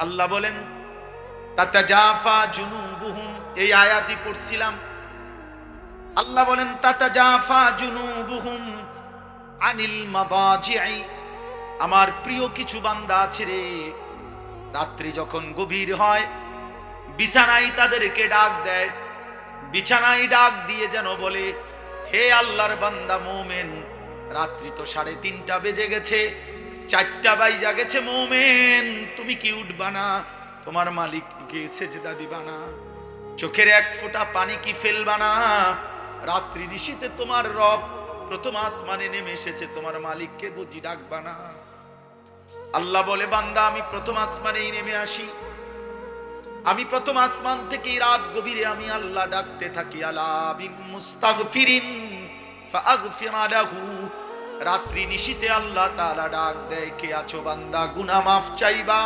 আল্লাহ বলেন তাতাজাফা জুনুবুহুম, এই আয়াতই পড়ছিলাম। আল্লাহ বলেন তাতাজাফা জুনুবুহুম আনিল মাদাজি'i, আমার প্রিয় কিছু বান্দা আছে রে, রাত্রি যখন গভীর হয় বিছানায় তাদেরকে ডাক দেয়, বিছানায় ডাক দিয়ে যেন বলে, হে আল্লাহর বান্দা মোমেন, রাত্রি তো 3:30 বেজে গেছে, 4টা বাইজা গেছে, মোমেন তুমি কি উঠবা না? তোমার মালিককে সেজদা দিবা না? চোখের এক ফোঁটা পানি কি ফেলবা না? রাত্রি নিশীতে তোমার রব প্রথম আসমানে নেমে এসেছে, তোমার মালিককে বুঝি ডাকবা না? আল্লাহ বলে, বান্দা আমি প্রথম আসমানেই নেমে আসি, আমি প্রথম আসমান থেকে রাত গভীরে আমি আল্লাহ ডাকতে থাকি, আলা বিম মুস্তাগফিরিন ফাগফির লাহু। রাত্রি নিশীতে আল্লাহ তাআলা ডাক দেয়, কে আছো বান্দা গুনাহ মাফ চাইবা?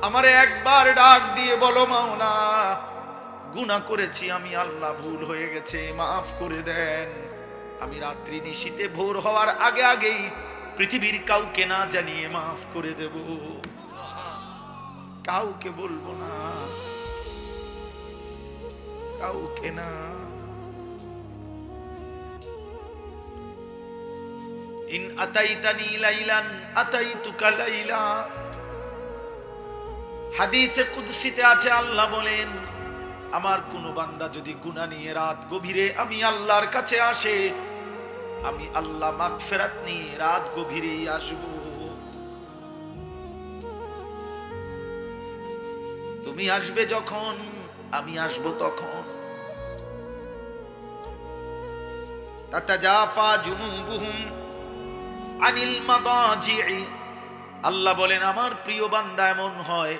আমারে একবার ডাক দিয়ে বলো, মাওলা গুনাহ করেছি আমি, আল্লাহ ভুল হয়ে গেছে, মাফ করে দেন। আমি রাত্রি নিশীতে ভোর হওয়ার আগে আগেই পৃথিবীর কাউকে না জানিয়ে মাফ করে দেব, কাউকে বলবো না, কাউকে না। ইন আতাইতানি লাইলান আতাইতুকা লাইলা, হাদিসে কুদসিতে আছে, আল্লাহ বলেন আমার কোন বান্দা যদি গুনাহ নিয়ে রাত গভীরে আমি আল্লাহর কাছে আসে, আমি আল্লাহ মাগফিরাত নিয়ে রাত গভীরেই আসব। তুমি আসবে যখন আমি আসব তখন। তাতাজাফা জুনুবুহুম আনিল মাদাজি'i, আল্লাহ বলেন আমার প্রিয় বান্দা এমন হয়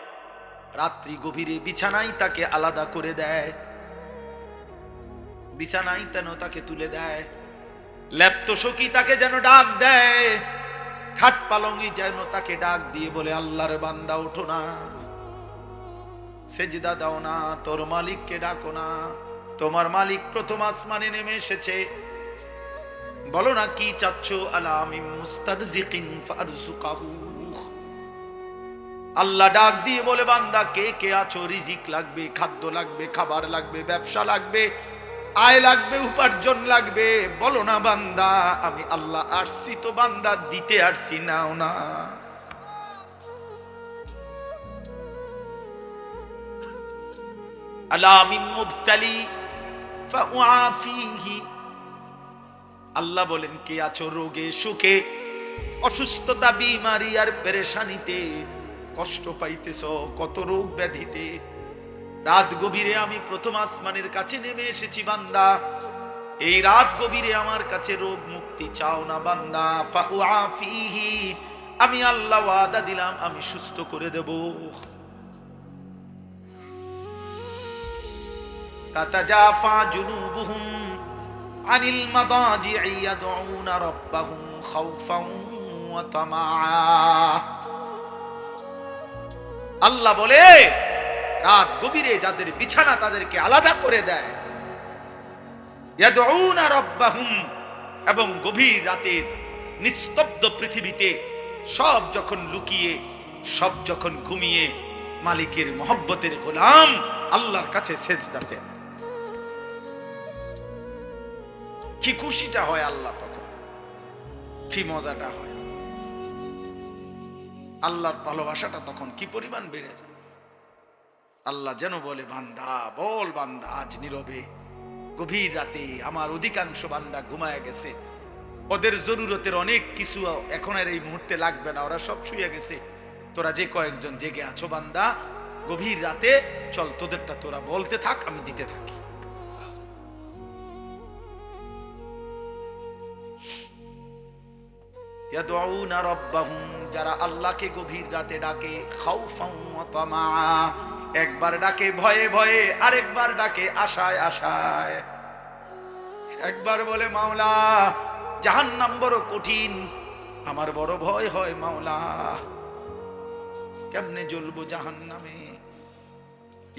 রাত্রি গভীরে বিছানায় তাকে আলাদা করে দেয়, বিছানায় তেন তাকে তুলে দেয়, লেপ্ত সখী তাকে যেন ডাক দেয়, খাট পালঙ্গি যেন তাকে ডাক দিয়ে বলে, আল্লাহর বান্দা ওঠো না, সেজদা দাও না, তোর মালিককে ডাকো না, তোমার মালিক প্রথম আসমানে নেমে এসেছে, বলো না কি চাচ্ছ? আলা মিন মুস্তারজিকিন ফারজুকাহু। আল্লাহ ডাক দিয়ে বলে, বান্দা কে কে আছো? রিজিক লাগবে, খাদ্য লাগবে, খাবার লাগবে, ব্যবসা লাগবে, আয় লাগবে, উপার্জন লাগবে, বলো না বান্দা আমি আল্লাহ আসছি তো, বান্দা দিতে আসছি, নাও না। আলা মিন মুবতালি ফাউআফিহি, আল্লাহ বলেন কে আছো রোগে সুখে, অসুস্থতা বিমারি আর পেরেশানিতে কষ্ট পাইতেছ, কত রোগ ব্যাধিতে, রাত গভীরে আমি প্রথম আসমানের কাছে নেমে এসেছি, বান্দা এই রাত গভীরে আমার কাছে রোগ মুক্তি চাও না বান্দা? ফাউআফিহি, আমি আল্লাহ ওয়াদা দিলাম আমি সুস্থ করে দেব। তাতাজাফা জুনুবুহুম আনিল মাদাজি'i ইয়াদউনা রাব্বাহুম খাউফান ওয়া তামাআ, আল্লাহ বলে রাত গভীরে যাদের বিছানা তাদেরকে আলাদা করে দেয়, ইয়াদউনা রাব্বাহুম, এবং গভীর রাতের নিস্তব্ধ পৃথিবীতে সব যখন লুকিয়ে, সব যখন ঘুমিয়ে মালিকের মহব্বতের গোলাম আল্লাহর কাছে সেজদাতে, কি খুশিটা হয় আল্লাহ তখন, কি মজাটা হয়, আল্লাহর ভালোবাসাটা তখন কি পরিমাণ বেড়ে যায়। আল্লাহ যেন বলে, বান্দা বল, বান্দা আজ নীরবে গভীর রাতে আমার অধিকাংশ বান্দা ঘুমায় গেছে, ওদের জরুরতের অনেক কিছু এখন আর এই মুহূর্তে লাগবে না, ওরা সব শুয়ে গেছে, তোরা যে কয়েকজন জেগে আছো বান্দা গভীর রাতে চল তোদেরটা তোরা বলতে থাক, আমি দিতে থাকি। ইয়াদউনা রাব্বাহুম, যারা আল্লাহকে গভীর রাতে ডাকে, খাউফান ওয়া তামাআ, একবার ডাকে ভয়ে ভয়ে, আরেকবার ডাকে আশায় আশায়, একবার বলে মাওলা জাহান্নাম বড় কঠিন, আমার বড় ভয় হয় মাওলা, কেমনে জ্বলবো জাহান্নামে।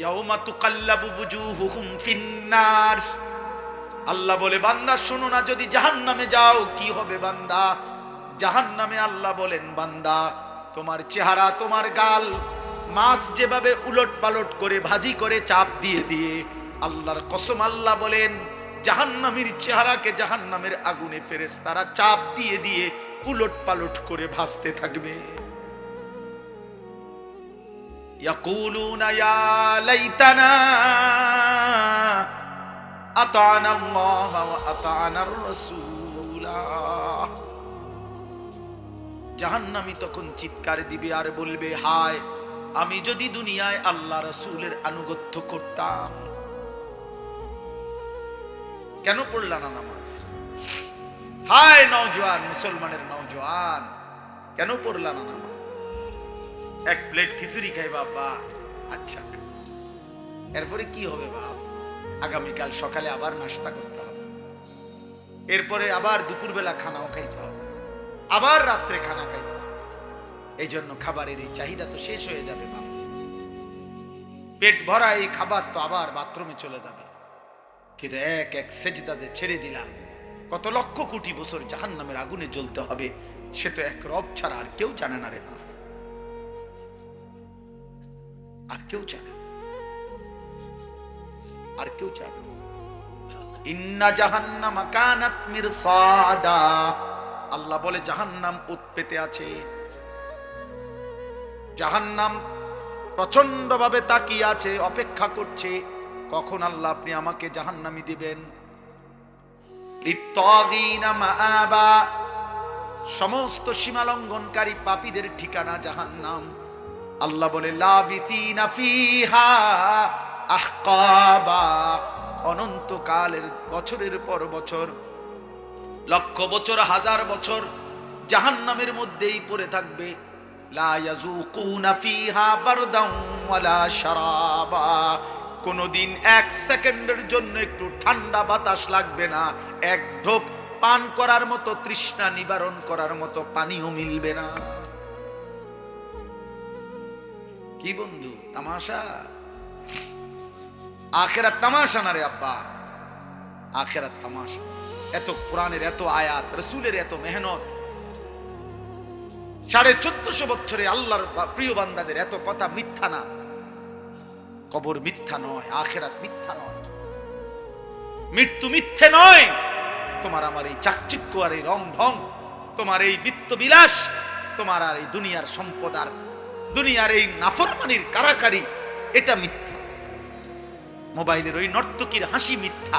ইয়াউমা তুকাল্লাবু ওয়ুজুহুহুম ফিন্নার, আল্লাহ বলে বান্দা শোনো না, যদি জাহান্নামে যাও কি হবে বান্দা? জাহান্নামে আল্লাহ বলেন, বান্দা তোমার চেহারা, তোমার গাল মাছ যেভাবে উলট পালট করে ভাজি করে চাপ দিয়ে দিয়ে, আল্লাহর কসম আল্লাহ বলেন জাহান্নামীর চেহারাকে জাহান্নামের আগুনে ফেরেশতারা চাপ দিয়ে দিয়ে উলট পালট করে ভাজতে থাকবে। ইয়াকুলুনা ইয়া লাইতানা আতানা আল্লাহ ওয়া আতানার রাসূলা। জাহান্নামী তখন চিৎকার দিবে আর বলবে, হায় আমি যদি দুনিয়ায় আল্লাহ রাসূলের আনুগত্য করতাম। কেন পড়লা না নামাজ? হায় নওজোয়ান, মুসলমানের নওজোয়ান, কেন পড়লা না নামাজ? এক প্লেট খিচুড়ি খাই বাবা, আচ্ছা এরপরে কি হবে বাপ? আগামীকাল সকালে আবার নাস্তা করতে হবে, এরপরে আবার দুপুরবেলা খানাও খাইতে হবে, আবার রাত্রে খানা খাইতে হবে। এই জন্য খাবারের এই চাহিদা তো শেষ হয়ে যাবে বাপ। পেট ভরা এই খাবার তো আবার বাথরুমে চলে যাবে। কিন্তু এক এক সেজদা যে ছেড়ে দিলাম, কত লক্ষ কোটি বছর জাহান্নামের আগুনে জ্বলতে হবে, সে তো এক রব ছাড়া আর কেউ জানে না রে বাপ, আর কেউ জানে, আর কেউ জানে। ইন্না জাহান্নামা কানাত মিরসাদা, আল্লাহ বলে জাহান্নাম ওত পেতে আছে। জাহান্নাম প্রচন্ড ভাবে তাকিয়ে আছে, অপেক্ষা করছে কখন আল্লাহ আপনি আমাকে জাহান্নামী দিবেন। লিত্তাগিনা মাআবা, সমস্ত সীমালঙ্ঘনকারী পাপীদের ঠিকানা জাহান্নাম। আল্লাহ বলে লাবিসিনা ফিহা আহকাবা, অনন্তকালের বছরের পর বছর, লক্ষ বছর, হাজার বছর জাহান্নামের মধ্যেই পড়ে থাকবে। লা ইয়াযুকুনা ফিহা বারদান ওয়ালা শারাবা, কোনদিন এক সেকেন্ডের জন্য একটু ঠান্ডা বাতাস লাগবে না, এক ঢোক পান করার মতো, তৃষ্ণা নিবারণ করার মতো পানিও মিলবে না। কি বন্ধু তামাশা? আখিরাত তামাশা না রে আব্বা, আখিরাত তামাশা। এত কোরআনের এত আয়াত, রাসূলের এত মেহনত, 1450 বছরে আল্লাহর প্রিয় বান্দাদের এত কথা মিথ্যা না। কবর মিথ্যা নয়, আখিরাত মিথ্যা নয়, মৃত্যু মিথ্যে নয়। তোমার আমার এই চাকচিক্য আর এই রং ঢং, তোমার এই বিত্ত বিলাস, তোমার আর এই দুনিয়ার সম্পদ আর দুনিয়ার এই নাফরমানির কারাকারি, এটা মিথ্যা। মোবাইলের ওই নর্তকীর হাসি মিথ্যা,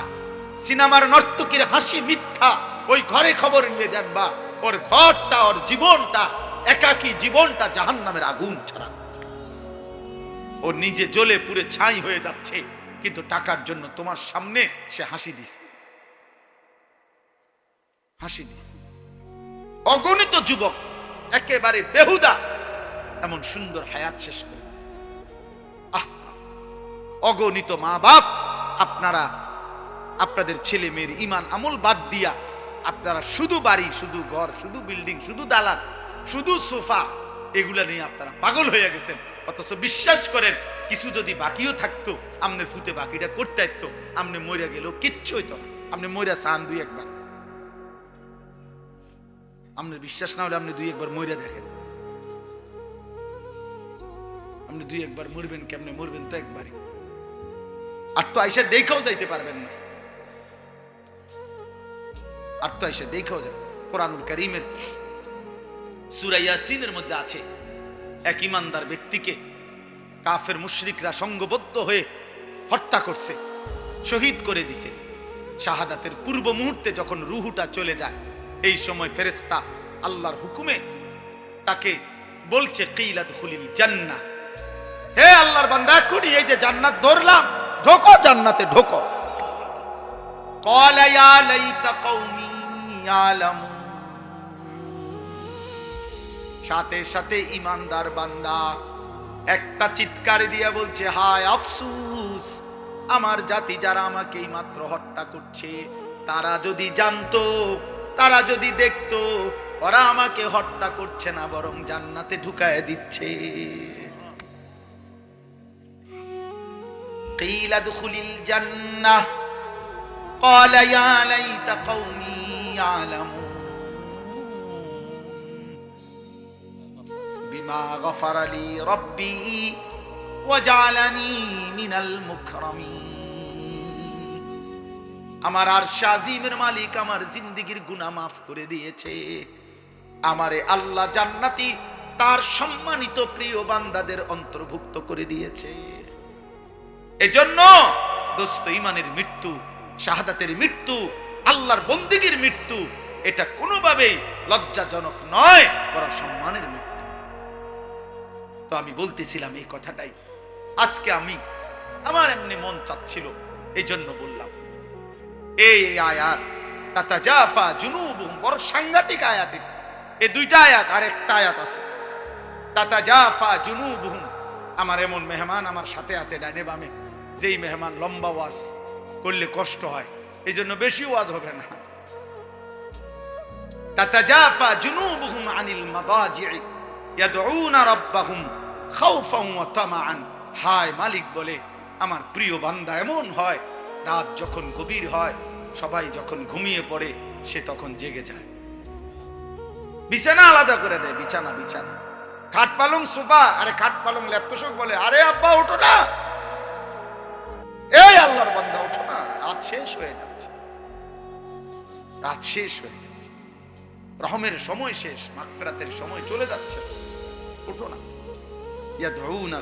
সিনেমার নর্তকীর হাসি মিথ্যা। ওই ঘরে খবর নিয়ে জানবা ওর ঘরটা, ওর জীবনটা, একাকী জীবনটা জাহান্নামের আগুন ছাড়া। ও নিজে জ্বলে পুরে ছাই হয়ে যাচ্ছে, কিন্তু টাকার জন্য তোমার সামনে সে হাসি দিছে, হাসি দিছে। অগণিত যুবক একেবারে বেহুদা এমন সুন্দর হায়াত শেষ করে দিছে। অগণিত মা বাপ, আপনারা আপনাদের ছেলে মেয়ের ইমান আমল বাদ দিয়া আপনারা শুধু বাড়ি, শুধু ঘর, শুধু বিল্ডিং, শুধু দালান, শুধু সোফা, এগুলা নিয়ে আপনারা পাগল হয়ে গেছেন। অথচ বিশ্বাস করেন কিছু যদি বাকিও থাকতো, আমনের ফুতে বাকিটা করতে হতো, আমনে মরিয়া গেলেও কিচ্ছু হইতো না। আপনি মরিয়া চান দুই একবার, আপনার বিশ্বাস না হলে আপনি দুই একবার মরিয়া দেখেন। আপনি দুই একবার মরবেন, কেমনে মরবেন তো একবারই, আর তো আইসা দেখাও যাইতে পারবেন না, আর তো আইসা দেখাও যায়। কোরআনুল কারীমের সূরা ইয়াসিনের মধ্যে আছে, এক ইমানদার ব্যক্তিকে কাফের মুশরিকরা সংঘবদ্ধ হয়ে হত্যা করছে, শহীদ করে দিছে। শাহাদাতের পূর্ব মুহূর্তে যখন রূহটা চলে যায়, এই সময় ফেরেশতা আল্লাহর হুকুমে তাকে বলছে কিলা দুখুলিল জান্নাহ, হে আল্লাহর বান্দা, এখনই এই যে জান্নাত ধরলাম, ঢোকো জান্নাতে, ঢোকো। ক্বালা ইয়া লাইতা কওমি ইয়ালামুন, সাথে সাথে ইমানদার বান্দা একটা চিৎকার দিয়ে বলছে, হায় আফসোস, আমার জাতি যারা আমাকে মাত্র হত্যা করছে, তারা যদি জানতো, তারা যদি দেখতো, ওরা আমাকে হত্যা করছে না, বরং জান্নাতে ঢুকায় দিচ্ছে। কিলা দুখুলিল জান্নাহ ক্বালা ইয়া লাইতা কওমি ইয়ালামুন। বিমা গফারা লি রব্বি ওয়া জালানি মিনাল মুকরামিন। আমার আরশ আজিমের মালিক আমার জিন্দেগীর গুনাহ মাফ করে দিয়েছে, আমারে আল্লাহ জান্নাতি তার সম্মানিত প্রিয় বান্দাদের অন্তর্ভুক্ত করে দিয়েছে। এজন্য দোস্ত, ঈমানের মৃত্যু, শাহাদাতের মৃত্যু, আল্লাহর বন্দেগীর মৃত্যু, এটা কোনোভাবেই লজ্জাজনক নয়, বরং সম্মানের মৃত্যু। তো আমি বলতেছিলাম এই কথাটাই। আজকে আমার এমনি মন চাচ্ছিল, এই জন্য বললাম। এই আয়াত তাতাজাফা জুনুবুহুম, বড় সাংঘাতিক আয়াত। এই দুইটা আয়াত, আর একটা আয়াত আছে তাতাজাফা জুনুবুহুম। আমার এমন মেহমান আমার সাথে আছে ডাইনে বামে, যেই মেহমান লম্বা ওয়াজ করলে কষ্ট হয়, এই জন্য বেশি ওয়াজ হবে না। তাতাজাফা জুনুবুহুম আনিল মাদাজি'i ইয়াদউনা রাব্বাহুম খাউফান ওয়া তামাআন। হায় মালিক বলে, আমার প্রিয় বান্দা এমন হয়, রাত যখন গভীর হয়, সবাই যখন ঘুমিয়ে পড়ে, সে তখন জেগে যায়, বিছানা আলাদা করে দেয়। বিছানা খাট পালং সোফা, আরে খাট পালং ল্যাপটপ বলে, আরে আব্বা ওঠো না, এই আল্লাহর বান্দা ওঠো না, রাত শেষ হয়ে যাচ্ছে, রহমের সময় শেষ, মাগফিরাতের সময় চলে যাচ্ছে, ওঠো না। ইয়াদউনা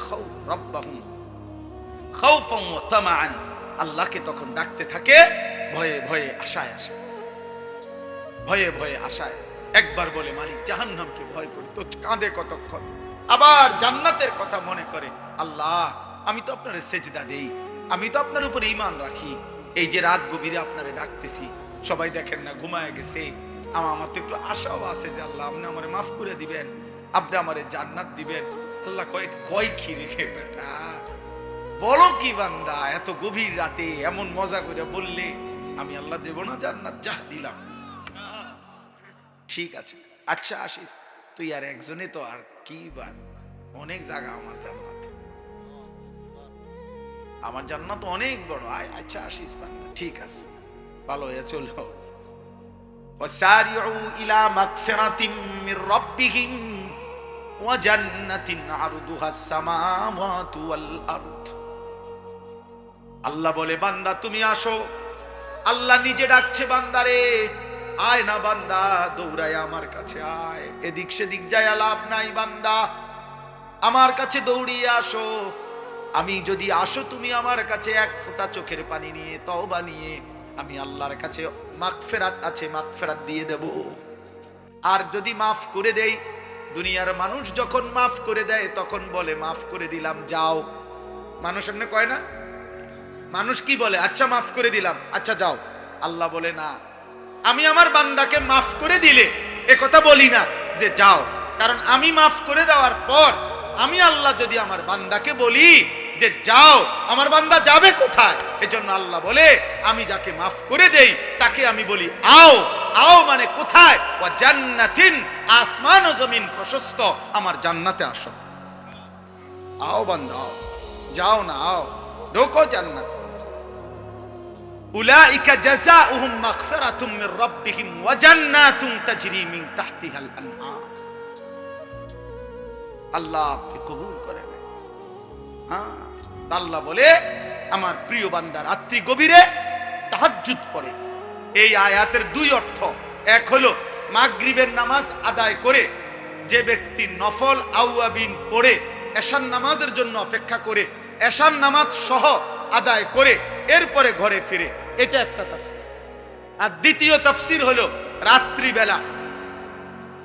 রাব্বাহুম খাউফান ওয়া তামাআন। আল্লাহকে তখন ডাকতে থাকে ভয়ে ভয়ে আশায়। একবার বলে মালিক জাহান্নামকে ভয় করি, তো কাঁদে কতক্ষণ। আবার জান্নাতের কথা মনে করে, আল্লাহ আমি তো আপনার সেজদা দেই, আমি তো আপনার উপরে ঈমান রাখি, এই যে রাত গভীরে আপনারে ডাকতেছি, সবাই দেখেন না ঘুমায় গেছে, আমার তো একটু আশাও আছে যে আল্লাহ আপনি আমারে মাফ করে দিবেন, আপনি আমারে জান্নাত দিবেন। আল্লাহ কয় কি রে বেটা, বলো কি বান্দা, এত গভীর রাতে এমন মজা করে বললে আমি আল্লাহ দেব না জান্নাত? যা দিলাম, ঠিক আছে, আচ্ছা আসিস তুই, আর একজনে তো আর কি, অনেক জায়গা আমার জান্নাত অনেক বড়, আচ্ছা আসিস বান্দা, ঠিক আছে, ভালো হয়ে চলো। ওয়াসারিউ ইলা মাগফিরাতিম মির রাব্বিহিম ওয়া জান্নাতিন আরদুহাস সামাওয়াতু ওয়াল আরদ। আল্লাহ বলে বান্দা তুমি আসো, আল্লাহ নিজে ডাকছে বান্দারে, আয় না বান্দা, দৌড়ায় আমার কাছে আয়, এদিক সেদিক যায় লাভ নাই বান্দা, আমার কাছে দৌড়িয়ে আসো। আমি যদি আসো তুমি আমার কাছে এক ফোঁটা চোখের পানি নিয়ে, তওবা নিয়ে, আমি আল্লাহর কাছে মাগফিরাত আছে, মাগফিরাত দিয়ে দেব। আর যদি মাফ করে দেই, দুনিয়ার মানুষ যখন মাফ করে দেয় তখন বলে মাফ করে দিলাম যাও। মানুষ এমনি কয় না? মানুষ কি বলে? আচ্ছা মাফ করে দিলাম, আচ্ছা যাও। আল্লাহ বলে না, আমি আমার বান্দাকে মাফ করে দিলে এ কথা বলি না যে যাও, কারণ আমি মাফ করে দেওয়ার পর আমি আল্লাহ যদি আমার বান্দাকে বলি যে যাও, আমার বান্দা যাবে কোথায়? এজন্য আল্লাহ বলে আমি যাকে মাফ করে দেই তাকে আমি বলি আও। আও মানে কোথায়? ওয়া জান্নাতিন, আসমান ও জমিন প্রশস্ত, আমার জান্নাতে আসো। আও বান্দা আও, যাও না, আও ঢোকো জান্নাত। উলাইকা জাযাউহুম মাগফিরাতুম মির রাব্বিহিম ওয়া জান্নাতুন তাজরি মিন তাহতিহাল আনহার। আল্লাহ আপনি কবুল করেন। আল্লাহ বলে আমার প্রিয় বান্দা রাত্রি গভীরে তাহাজ্জুদ পড়ে। এই আয়াতের দুই অর্থ, এক হলো মাগরিবের নামাজ আদায় করে যে ব্যক্তি নফল আওয়াবিন পড়ে এশার নামাজের জন্য অপেক্ষা করে, এশার নামাজ সহ আদায় করে এরপরে ঘরে ফিরে, এটা একটা তাফসীর। আর দ্বিতীয় তাফসীর হলো রাত্রিবেলা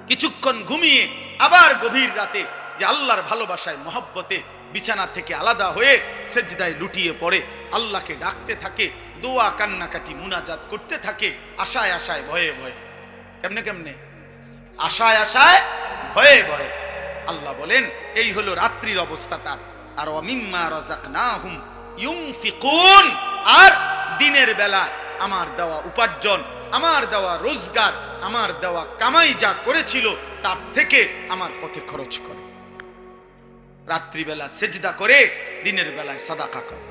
কিছুক্ষণ ঘুমিয়ে আবার গভীর রাতে যে আল্লাহর ভালোবাসায় মহব্বতে বিছানা থেকে আলাদা হয়ে সেজদায় লুটিয়ে পড়ে, আল্লাহকে ডাকতে থাকে, দোয়া কান্নাকাটি মুনাজাত করতে থাকে, আশায় আশায় ভয়ে ভয়ে। কেমনে কেমনে? আশায় আশায় ভয়ে ভয়ে। আল্লাহ বলেন এই হলো রাত্রির অবস্থা তার। আর ওয়ামিম্মা রাযাকনাহুম ইউনফিকুন, আর দিনের বেলা আমার দেওয়া উপার্জন, আমার দেওয়া রোজগার, আমার দেওয়া কামাই যা করেছিল তার থেকে আমার পথে খরচ করে। রাত্রিবেলা সেজদা করে, দিনের বেলায় সাদাকা করে।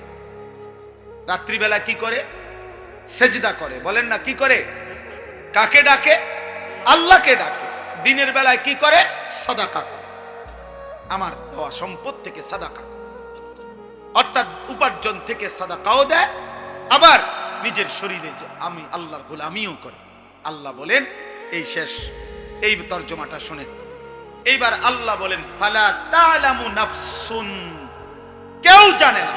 রাত্রিবেলা কি করে? সেজদা করে। বলেন না কি করে? কাকে ডাকে? আল্লাহকে ডাকে। দিনের বেলায় কি করে? সাদাকা করে। আমার দেওয়া সম্পদ থেকে সাদাকা, অর্থাৎ উপার্জন থেকে সাদাকাও দেয়, আবার নিজের শরীরে যে আমি আল্লাহর গোলামিও করে। আল্লাহ বলেন, এই শেষ এই তর্জমাটা শুনেন। এইবার আল্লাহ বলেন, ফালা তা'লামু নাফসুন, কেউ জানে না,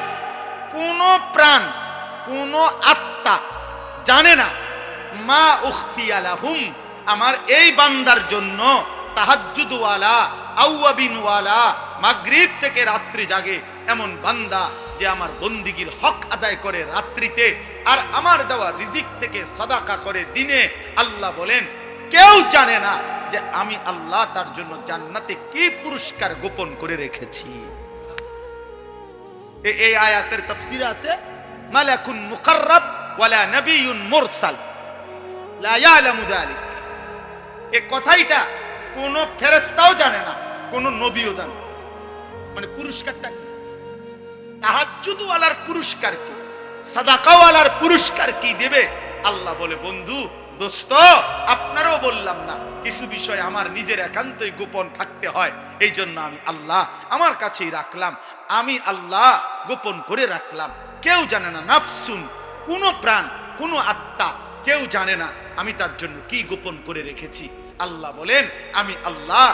কোন প্রাণ, কোন আত্মা জানে না, মা উখফিয়া লাহুম, আমার এই বান্দার জন্য তাহাজ্জুদ ওয়ালা, আওয়াবিন ওয়ালা, মাগরিব থেকে রাত্রি জাগে এমন বান্দা যে আমার বন্দিগির হক আদায় করে রাত্রিতে, আর আমার দেওয়া রিজিক থেকে সাদাকা করে দিনে। আল্লাহ বলেন, কেউ জানে না যে আমি আল্লাহ তার জন্য জান্নাতে কি পুরস্কার গোপন করে রেখেছি। এই আয়াতের তাফসীরে আছে, মালাকুন মুকাররাব ওয়ালা নবিয়ুন মুরসাল লা ইয়ালামু যালিক। এই কথাইটা কোন ফেরেশতাও জানে না, কোন নবীও জানে না। মানে পুরস্কারটা কি? তাহাজ্জুদ ওয়ালার পুরস্কার কি, সাদাকা ওয়ালার পুরস্কার কি দেবে? আল্লাহ বলে, বন্ধু, দোস্ত, আপনারও বললাম না, কিছু বিষয় আমার নিজের একান্তই গোপন থাকতে হয়, এই জন্য আমি আল্লাহ আমার কাছেই রাখলাম, আমি আল্লাহ গোপন করে রাখলাম। কেউ জানে না, নাফসুন, কোন প্রাণ, কোন আত্মা, কেউ জানে না আমি তার জন্য কি গোপন করে রেখেছি। আল্লাহ বলেন, আমি আল্লাহ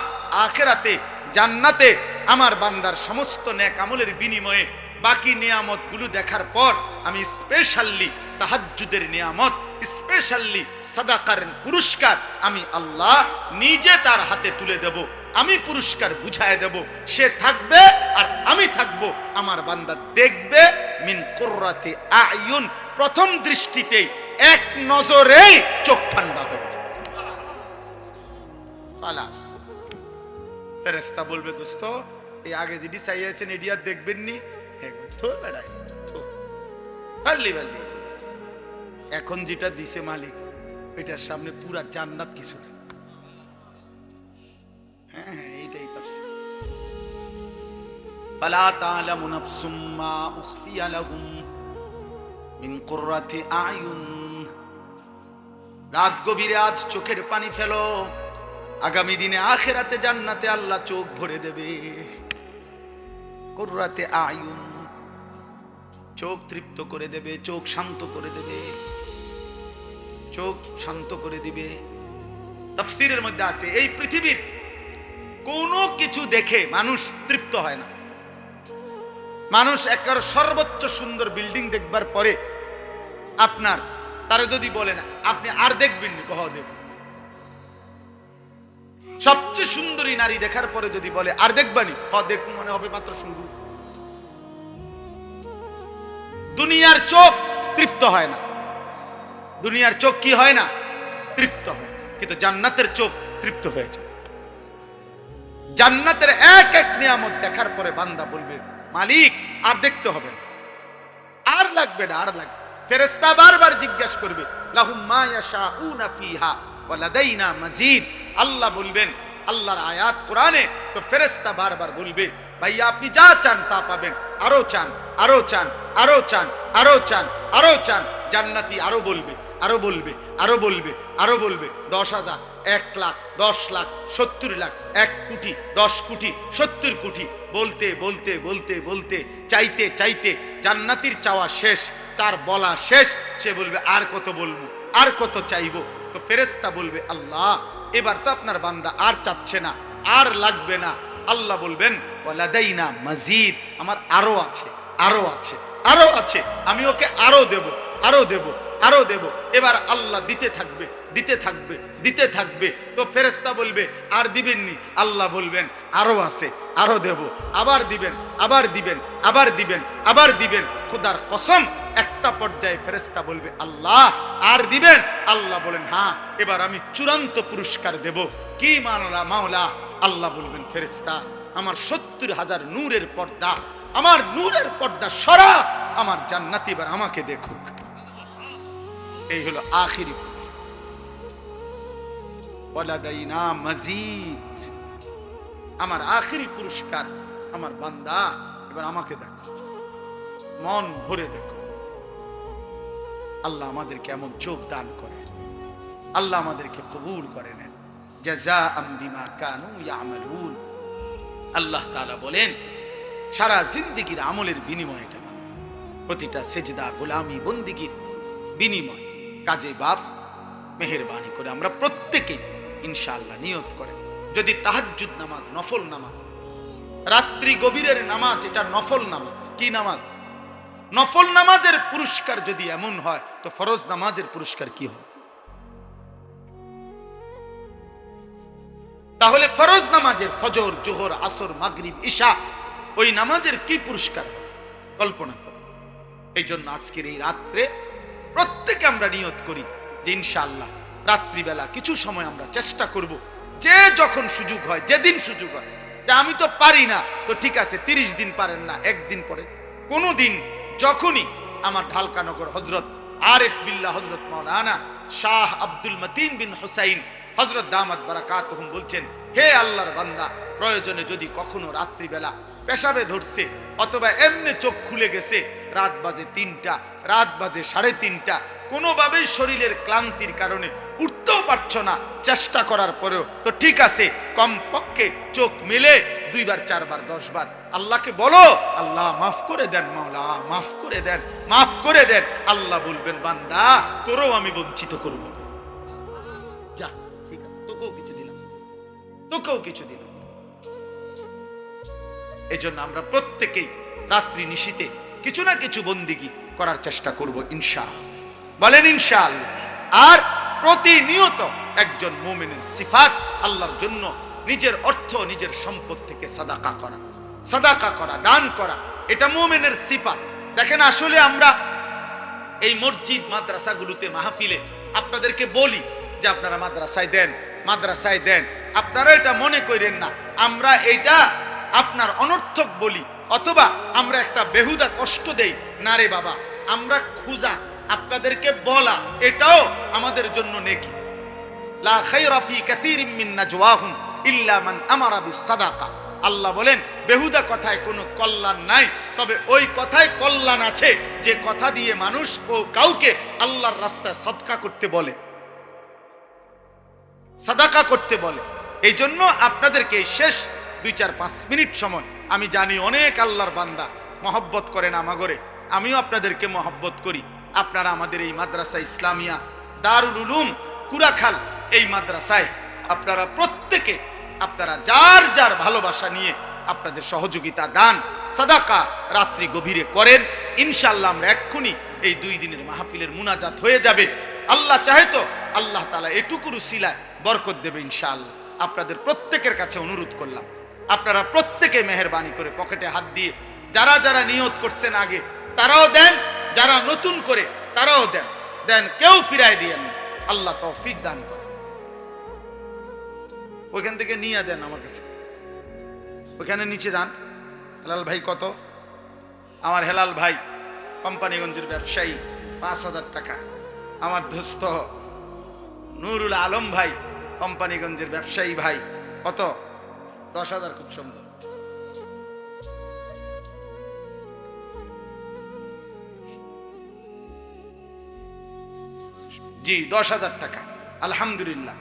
আখিরাতে জান্নাতে আমার বান্দার সমস্ত নেক আমলের বিনিময়ে বাকি নিয়ামত গুলো দেখার পর আমি স্পেশালি তাহাজ্জুদের নিয়ামত, স্পেশালি সাদাকার পুরস্কার আমি আল্লাহ নিজে তার হাতে তুলে দেব। আমি পুরস্কার বুঝায় দেব, সে থাকবে আর আমি থাকব, আমার বান্দা দেখবে। মিন কুররাতি আয়ুন, প্রথম দৃষ্টিতেই, এক নজরেই চোখ ঠান্ডা হয়ে যায়। খালাস। ফেরেশতা বলবে, দোস্ত, এই আগে যেটি চাইয়াছেন এটি আর দেখবেন নি, এখন যেটা দিছে মালিক, এটার সামনে পুরা জান্নাত কিছু না। হ্যাঁ, এইটাই তাফসীর। ফালা তা'লামু নাফসুম মা উখফিয়া লাহুম মিন কুররাতি আয়ুন। রাত গভীরে আজ চোখের পানি ফেলো, আগামী দিনে আখিরাতে জান্নাতে আল্লাহ চোখ ভরে দেবে। কুররাতে আয়ুন, চোখ তৃপ্ত করে দেবে, চোখ শান্ত করে দেবে, চোখ শান্ত করে দিবে। তাফসীরের মধ্যে আছে, এই পৃথিবীর কোনো কিছু দেখে মানুষ তৃপ্ত হয় না। মানুষ একেবারে সর্বোচ্চ সুন্দর বিল্ডিং দেখবার পরে আপনার তারা যদি বলেন আপনি আর দেখবেন নি, কহ দেব। সবচেয়ে সুন্দরী নারী দেখার পরে যদি বলে আর দেখবানি, দেখুন, মনে হবে মাত্র সুন্দর। দুনিয়ার চোখ তৃপ্ত হয় না, দুনিয়ার চোখ কি হয় না? তৃপ্ত হয়। কিন্তু জান্নাতের চোখ তৃপ্ত হয়ে যায়। জান্নাতের এক এক নিয়ামত দেখার পরে বান্দা বলবে, মালিক আর দেখতে হবে না, আর লাগবে না, আর লাগবে। ফেরেশতা বারবার জিজ্ঞাসা করবে, লাহুম মা ইয়াশাউনা ফিহা ওয়া লাদাইনা মাজিদ। আল্লাহ বলবেন, আল্লাহর আয়াত কোরআনে, তো ফেরেশতা বারবার বলবে, ভাইয়া আপনি যা চান তা পাবেন, আরো চান, আরো চান, আরো চান, আরো চান, আরো চান। জান্নাতি আরো বলবে, আরো বলবে, আরো বলবে, আরো বলবে। 10,000, 1 লাখ, 10 লাখ, 70 লাখ, 1 কোটি, 10 কোটি, 70 কোটি, বলতে বলতে বলতে বলতে, চাইতে চাইতে জান্নাতির চাওয়া শেষ, তার বলা শেষ। সে বলবে, আর কত বলবো, আর কত চাইবো? তো ফেরেশতা বলবে, আল্লাহ এবার তো আপনার বান্দা আর চাচ্ছে না, আর লাগবে না। আল্লাহ বলবেন, ওয়ালাদাইনা মাজিদ, আমার আরো আছে, আরো আছে, আরো আছে, আমি ওকে আরো দেব, আরো দেব, আরো দেব। এবার আল্লাহ দিতে থাকবে, দিতে থাকবে, দিতে থাকবে। তো ফেরেশতা বলবে, আর দিবেননি? আল্লাহ বলবেন, আরো আছে, আরো দেব, আবার দিবেন, আবার দিবেন, আবার দিবেন, আবার দিবেন। খোদার কসম, একটা পর্যায়ে ফেরেশতা বলবে, আল্লাহ আর দিবেন? আল্লাহ বলেন, হ্যাঁ, এবার আমি চূড়ান্ত পুরস্কার দেব। কি মাওলা? মাওলা আল্লাহ বলবেন, ফেরেশতা আমার 70,000 নূরের পর্দা, আমার নূরের পর্দা সরা, আমার জান্নাতি এবার আমাকে দেখুক। এই হলো আখিরি ওয়ালাদাইনা মাজিদ, আমার আখিরি পুরস্কার। আমার বান্দা এবার আমাকে দেখো, মন ভরে দেখো। আল্লাহ আমাদেরকে এমন চোখ দান করে, আল্লাহ আমাদেরকে কবুল করে নেন। জাযাআম বিমা কানু ইয়ামালুন। আল্লাহ তাআলা বলেন সারা জিন্দেগির আমলের বিনিময় এটা বান্দা, প্রতিটা সেজদা গোলামি বন্দিগির বিনিময়। কাজে বাপ মেহেরবানি করে আমরা প্রত্যেকে ইনশাআল্লাহ নিয়ত করে, যদি তাহাজ্জুদ নামাজ নফল নামাজ, রাত্রি গভীরের নামাজ, এটা নফল নামাজ। কি নামাজ? নফল নামাজের পুরস্কার যদি এমন হয় তো ফরজ নামাজের পুরস্কার কি হবে? তাহলে ফরজ নামাজের ফজর জোহর আসর মাগরিব ঈশা ওই নামাজের কি পুরস্কার কল্পনা করো। এই জন্য আজকের এই রাত্রে প্রত্যেকে আমরা নিয়ত করি যে ইনশাআল্লাহ রাত্রিবেলা কিছু সময় আমরা চেষ্টা করব, যে যখন সুযোগ হয়, যেদিন সুযোগ হয়, যে আমি তো পারি না, তো ঠিক আছে 30 দিন পারেন না, একদিন পরে কোনো দিন যখনই আমার ঢালকানগর হযরত আরিফ বিল্লাহ হযরত মাওলানা শাহ আব্দুল মতিন বিন হুসাইন হযরত দামাত বারাকাতুহুম বলছেন, হে আল্লাহর বান্দা, প্রয়োজনে যদি কখনো রাত্রিবেলা পেশাবে ধরছে অথবা এমনি চোখ খুলে গেছে, রাত বাজে 3টা, রাত বাজে 3:30, কোনোভাবেই শরীরের ক্লান্তির কারণে উঠতেও পারছো না, চেষ্টা করার পরেও তো ঠিক আছে, কমপক্ষে চোখ মেলে 2 বার 4 বার 10 বার আল্লাহকে বলো, আল্লাহ মাফ করে দেন, মাওলা মাফ করে দেন, মাফ করে দেন। আল্লাহ বলবেন, বান্দা তোরও আমি বঞ্চিত করব, যা ঠিক আছে, তোকেও কিছু দিলাম, তোকেও কিছু দিলাম। এই জন্য আমরা প্রত্যেকেই রাত্রি নিশীতে কিছু না কিছু বন্দিগি করার চেষ্টা করব ইনশাআল্লাহ। বলেন ইনশাআল্লাহ। আর প্রতিনিয়ত একজন মুমিনের সিফাত আল্লাহর জন্য নিজের অর্থ নিজের সম্পদ থেকে সাদাকা করা, সাদাকা করা, দান করা, এটা মুমিনের সিফাত। দেখেন আসলে আমরা এই মসজিদ মাদ্রাসাগুলোতে মাহফিলে আপনাদেরকে বলি যে আপনারা মাদ্রাসায় দেন, মাদ্রাসায় দেন, আপনারা এটা মনে করেন না আমরা এটা আপনার অনর্থক বলি অথবা আমরা একটা বেহুদা কষ্ট দেই না রে বাবা, আমরা খুঁজা আপনাদেরকে বলা এটাও আমাদের জন্য নেকি। লা খায়রা ফি কাসীরিন মিন নাজওয়াহুম ইল্লা মান আমারা বিস সাদাকা। আল্লাহ বলেন বেহুদা কথায় কোনো কল্যাণ নাই, তবে ওই কথায় কল্যাণ আছে যে কথা দিয়ে মানুষ ও কাউকে আল্লাহর রাস্তায় সদকা করতে বলে, সাদাকা করতে বলে। এই জন্য আপনাদেরকে শেষ 2-4-5 মিনিট সময়, আমি জানি অনেক আল্লাহর বান্দা মহব্বত করেন আমাগরে, আমিও আপনাদেরকে মহব্বত করি। আপনারা আমাদের এই মাদ্রাসা ইসলামিয়া দারুল উলুম কুরাখাল এই মাদ্রাসায় আপনারা প্রত্যেকে আপনারা যার যার ভালোবাসা নিয়ে আপনাদের সহযোগিতা দান সাদাকা রাত্রি গভীরে করেন। ইনশাআল্লাহ আমরা এক্ষুনি এই 2 দিনের মাহফিলের মুনাজাত হয়ে যাবে। আল্লাহ চাহে তো আল্লাহ তাআলা এটুকুর উসিলায় বরকত দেবে ইনশাআল্লাহ। আপনাদের প্রত্যেকের কাছে অনুরোধ করলাম, আপনারা প্রত্যেকে মেহেরবানি করে পকেটে হাত দিয়ে যারা যারা নিয়ত করছেন আগে তারাও দেন, যারা নতুন করে তারাও দেন, দেন, কেউ ফিরায় দিয়েন না। আল্লাহ তৌফিক দান করে। ওইখান থেকে নিয়ে দেন আমার কাছে, ওইখানে নিচে যান। হেলাল ভাই কত? আমার হেলাল ভাই কোম্পানিগঞ্জের ব্যবসায়ী, 5,000 টাকা। আমার দোস্ত নুরুল আলম ভাই কোম্পানিগঞ্জের ব্যবসায়ী ভাই, কত? 10,000। খুব সুন্দর। জি 10,000 টাকা। আলহামদুলিল্লাহ,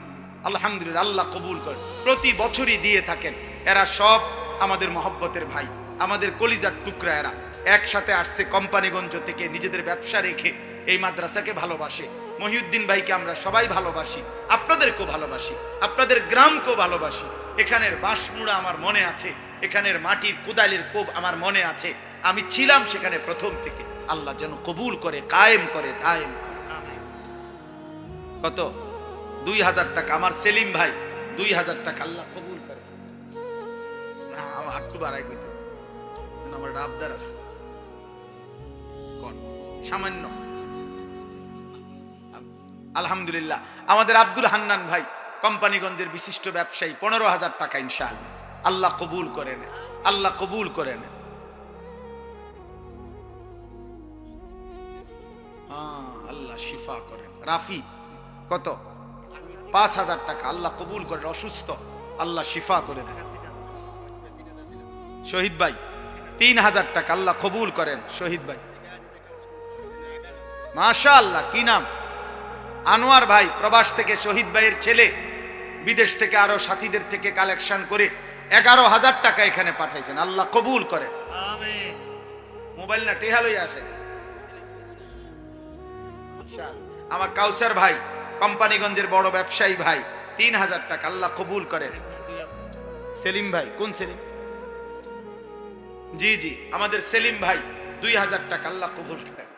আলহামদুলিল্লাহ, আল্লাহ কবুল করে। প্রতি বছরই দিয়ে থাকেন। এরা সব আমাদের মহব্বতের ভাই, আমাদের কলিজার টুকরা। এরা একসাথে আসছে কোম্পানিগঞ্জ থেকে, নিজেদের ব্যবসা রেখে এই মাদ্রাসাকে ভালোবাসে। মহিউদ্দিন ভাইকে আমরা সবাই ভালোবাসি, আপনাদেরকেও ভালোবাসি, আপনাদের গ্রামকেও ভালোবাসি। এখানের বাঁশমুড়া আমার মনে আছে, এখানের মাটির কোদালের কোপ আমার মনে আছে। আমি ছিলাম সেখানে প্রথম থেকে। আল্লাহ যেন কবুল করে, কায়েম করে, দায়েম করে। কত? 2,000 টাকা। আমার সেলিম ভাই 2,000 টাকা। আল্লাহ কবুল করে। না আমার একটু বাড়াই কইতে, আমার আবদার আছে সামান্য। আলহামদুলিল্লাহ। আমাদের আব্দুল হান্নান ভাই কোম্পানিগঞ্জের বিশিষ্ট ব্যবসায়ী, 15,000 টাকা ইনশাআল্লাহ। আল্লাহ কবুল করে নেন, আল্লাহ কবুল করে নেন। আল্লাহ শিফা করেন। রাফি কত? 5,000 টাকা। আল্লাহ কবুল করেন। অসুস্থ, আল্লাহ শিফা করে দেন। শহীদ ভাই 3,000 টাকা। আল্লাহ কবুল করেন শহীদ ভাই। মাশাআল্লাহ। কি নাম? আনোয়ার ভাই প্রবাস থেকে, শহীদ ভাইয়ের ছেলে, বিদেশ থেকে আরো সাথীদের থেকে কালেকশন করে 11,000 টাকা এখানে পাঠাইছেন, আল্লাহ কবুল করে। আমিন। মোবাইল না টেহা লইয়া আসে। আমার কাউসার ভাই কোম্পানিগঞ্জের বড় ব্যবসায়ী ভাই 3,000 টাকা, আল্লাহ কবুল করেন। সেলিম ভাই, কোন সেলিম? জি জি, আমাদের সেলিম ভাই 2,000 টাকা, আল্লাহ কবুল করেন।